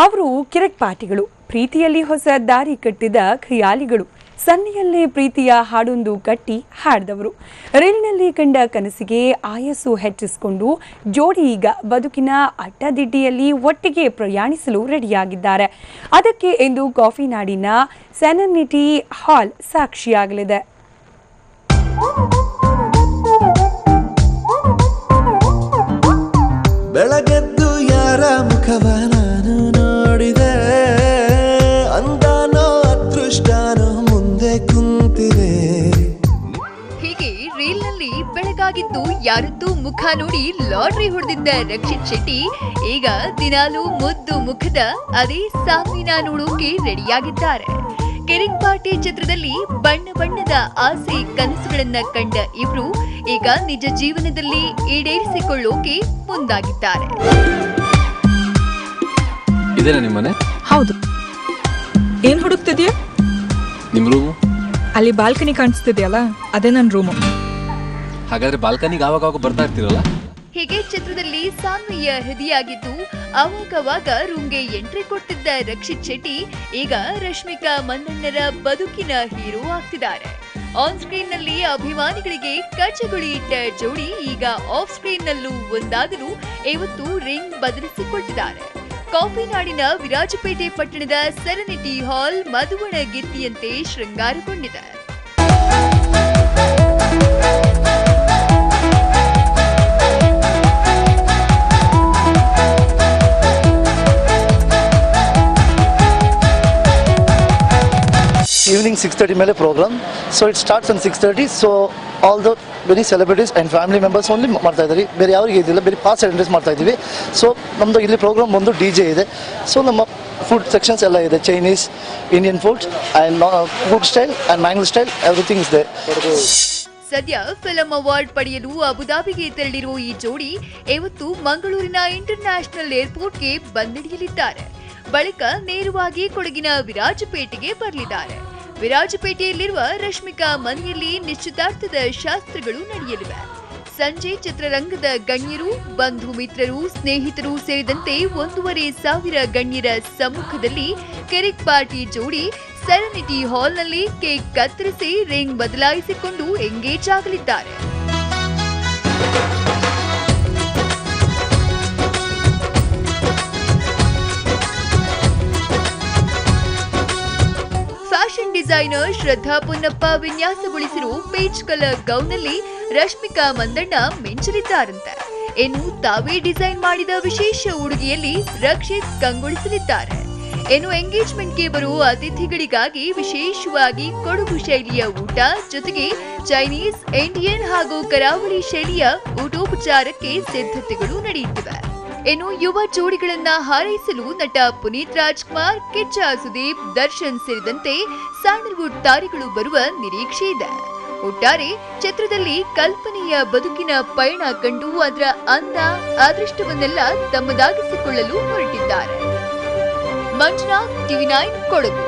ಅವರು ಕಿರಕ್ಪಾಟಿಗಳು, ಪ್ರೀತಿಯಲ್ಲಿ ಹೊಸ ದಾರಿ ಕಟ್ಟಿದ ಖಯಾಲಿಗಳು, ಸನ್ನಿಯಲ್ಲೇ ಪ್ರೀತಿಯ ಹಾಡೊಂದು ಕಟ್ಟಿ ಹಾಡಿದವರು. ರೈಲಿನಲ್ಲಿ ಕಂಡ ಕನಸಿಗೆ ಆಯಸ್ಸು ಹೆಚ್ಚಿಸಿಕೊಂಡು ಜೋಡಿ ಈಗ ಬದುಕಿನ ಅಡ್ಡದಿಡ್ಡಿಯಲ್ಲಿ ಒಟ್ಟಿಗೆ ಪ್ರಯಾಣಿಸಲು ರೆಡಿಯಾಗಿದ್ದಾರೆ. ಅದಕ್ಕೆ ಇಂದು ಕಾಫಿ ನಾಡಿನ ಸೆರೆನಿಟಿ ಹಾಲ್ ಸಾಕ್ಷಿಯಾಗಲಿದೆ. ಬೆಳಗೆದ್ದು ಯಾರ ಮುಖವ ನಾನು ನೋಡಿದೆ, ಅಂದಾನೋ ಅದೃಷ್ಟನೋ ಮುಂದೆ ಕುಂತಿದೆ. ಹೀಗೆ ರೀಲ್ನಲ್ಲಿ ಬೆಳಗಾಗಿದ್ದು ಯಾರದ್ದು ಮುಖ ನೋಡಿ ಲಾಟ್ರಿ ಹೊಡೆದಿದ್ದ ರಕ್ಷಿತ್ ಶೆಟ್ಟಿ ಈಗ ದಿನಾಲೂ ಮುದ್ದು ಮುಖದ ಅದೇ ಸಾನ್ವಿನ ನೋಡೋಕೆ ರೆಡಿಯಾಗಿದ್ದಾರೆ. ಕಿರಿಕ್ಪಾಟಿ ಚಿತ್ರದಲ್ಲಿ ಬಣ್ಣ ಬಣ್ಣದ ಆಸೆ ಕನಸುಗಳನ್ನ ಕಂಡ ಇಬ್ರು ಈಗ ನಿಜ ಜೀವನದಲ್ಲಿ ಈಡೇರಿಸಿಕೊಳ್ಳೋಕೆ ಮುಂದಾಗಿದ್ದಾರೆ. ಇದೇನಾ ನಿಮ್ಮನೆ? ಹೌದು. ಏನ್ ಹುಡುಕ್ತಿದ್ಯಾ? ನಿಮ್ ರೂಮು? ಅಲ್ಲಿ ಬಾಲ್ಕನಿ ಕಾಣಿಸ್ತಿದ್ಯಲ್ಲ, ಅದೇ ನನ್ನ ರೂಮು. ಹಾಗಾದ್ರೆ ಬಾಲ್ಕನಿಗೆ ಆವಾಗ ಬರ್ತಾ ಇರ್ತೀರಲ್ಲ? ಹೀಗೆ ಚಿತ್ರದಲ್ಲಿ ಸಾನ್ವಿಯ ಹೃದಯಾಗಿದ್ದು ಅವಾಗವಾಗ ರೂಮ್ಗೆ ಎಂಟ್ರಿ ಕೊಡ್ತಿದ್ದ ರಕ್ಷಿತ್ ಶೆಟ್ಟಿ ಈಗ ರಶ್ಮಿಕಾ ಮಂದಣ್ಣರ ಬದುಕಿನ ಹೀರೋ ಆಗ್ತಿದ್ದಾರೆ. ಆನ್ ಸ್ಕ್ರೀನ್ ನಲ್ಲಿ ಅಭಿಮಾನಿಗಳಿಗೆ ಕಚ್ಚಗುಳಿ ಇಟ್ಟ ಜೋಡಿ ಈಗ ಆಫ್ ಸ್ಕ್ರೀನ್ ನಲ್ಲೂ ಒಂದಾದರೂ ಇವತ್ತು ರಿಂಗ್ ಬದಲಿಸಿಕೊಟ್ಟಿದ್ದಾರೆ. ಕಾಫಿ ನಾಡಿನ ವಿರಾಜಪೇಟೆ ಪಟ್ಟಣದ ಸೆರೆನಿಟಿ ಹಾಲ್ ಮಧುವಣ ಗಿತ್ತಿಯಂತೆ ಶೃಂಗಾರಗೊಂಡಿದೆ. Evening 6:30 ಮೇಲೆ program. So it starts on 6:30. So all the very celebrities and family members only ಮಾಡ್ತಾ ಇದ್ದೀವಿ, ಬೇರೆ ಯಾರಿಗೆ ಇದಿಲ್ಲ, ಬೇರೆ ಪಾಸ್ ಅಟೆಂಡೆನ್ಸ್ ಮಾಡ್ತಾ ಇದ್ದೀವಿ. ಸೊ ನಮ್ಮದು ಇಲ್ಲಿ ಪ್ರೋಗ್ರಾಮ್ ಒಂದು DJ ಇದೆ. ಸೊ ನಮ್ಮ ಫುಡ್ ಸೆಕ್ಷನ್ಸ್ ಎಲ್ಲ ಇದೆ, Chinese, Indian food and food style and mango style, everything is they. ಸದ್ಯ ಫಿಲಂ ಅವಾರ್ಡ್ ಪಡೆಯಲು ಅಬುದಾಬಿಗೆ ತೆರಳಿರುವ ಈ ಜೋಡಿ ಇವತ್ತು ಮಂಗಳೂರಿನ ಇಂಟರ್ನ್ಯಾಷನಲ್ ಏರ್ಪೋರ್ಟ್ಗೆ ಬಂದಿಳಿಯಲಿದ್ದಾರೆ. ಬಳಿಕ ನೇರವಾಗಿ ಕೊಡಗಿನ ವಿರಾಜಪೇಟೆಗೆ ಬರಲಿದ್ದಾರೆ. ವಿರಾಜಪೇಟೆಯಲ್ಲಿರುವ ರಶ್ಮಿಕಾ ಮನೆಯಲ್ಲಿ ನಿಶ್ಚಿತಾರ್ಥದ ಶಾಸ್ತ್ರಗಳು ನಡೆಯಲಿವೆ. ಸಂಜೆ ಚಿತ್ರರಂಗದ ಗಣ್ಯರು, ಬಂಧು ಮಿತ್ರರು, ಸ್ನೇಹಿತರು ಸೇರಿದಂತೆ 1,500 ಗಣ್ಯರ ಸಮ್ಮುಖದಲ್ಲಿ ಕಿರಿಕ್ಪಾಟಿ ಜೋಡಿ ಸೆರೆನಿಟಿ ಹಾಲ್ನಲ್ಲಿ ಕೇಕ್ ಕತ್ತರಿಸಿ ರಿಂಗ್ ಬದಲಾಯಿಸಿಕೊಂಡು ಎಂಗೇಜ್ ಆಗಲಿದ್ದಾರೆ. ಫ್ಯಾಷನ್ ಡಿಸೈನರ್ ಶ್ರದ್ಧಾ ಪೊನ್ನಪ್ಪ ವಿನ್ಯಾಸಗೊಳಿಸಿರುವ ಪೇಜ್ ಕಲರ್ ಗೌನ್ನಲ್ಲಿ ರಶ್ಮಿಕಾ ಮಂದಣ್ಣ ಮಿಂಚಲಿದ್ದಾರಂತೆ. ಇನ್ನು ತಾವೇ ಡಿಸೈನ್ ಮಾಡಿದ ವಿಶೇಷ ಉಡುಗೆಯಲ್ಲಿ ರಕ್ಷಿತ್ ಕಂಗೊಳಿಸಲಿದ್ದಾರೆ. ಇನ್ನು ಎಂಗೇಜ್ಮೆಂಟ್ಗೆ ಬರುವ ಅತಿಥಿಗಳಿಗಾಗಿ ವಿಶೇಷವಾಗಿ ಕೊಡಗು ಶೈಲಿಯ ಊಟ ಜೊತೆಗೆ ಚೈನೀಸ್, ಇಂಡಿಯನ್ ಹಾಗೂ ಕರಾವಳಿ ಶೈಲಿಯ ಊಟೋಪಚಾರಕ್ಕೆ ಸಿದ್ಧತೆಗಳು ನಡೆಯುತ್ತಿವೆ. ಇನ್ನು ಯುವ ಜೋಡಿಗಳನ್ನ ಹಾರೈಸಲು ನಟ ಪುನೀತ್ ರಾಜ್ಕುಮಾರ್, ಕಿಚ್ಚ ಸುದೀಪ್, ದರ್ಶನ್ ಸೇರಿದಂತೆ ಸ್ಯಾಂಡಲ್ವುಡ್ ತಾರೆಗಳು ಬರುವ ನಿರೀಕ್ಷೆ ಇದೆ. ಒಟ್ಟಾರೆ ಚಿತ್ರದಲ್ಲಿ ಕಲ್ಪನೆಯ ಬದುಕಿನ ಪಯಣ ಕಂಡು ಅದರ ಅಂದ ಅದೃಷ್ಟವನ್ನೆಲ್ಲ ತಮ್ಮದಾಗಿಸಿಕೊಳ್ಳಲು ಹೊರಟಿದ್ದಾರೆ. ಮಂಜುನಾಥ್, TV9 ಕೊಡಗು.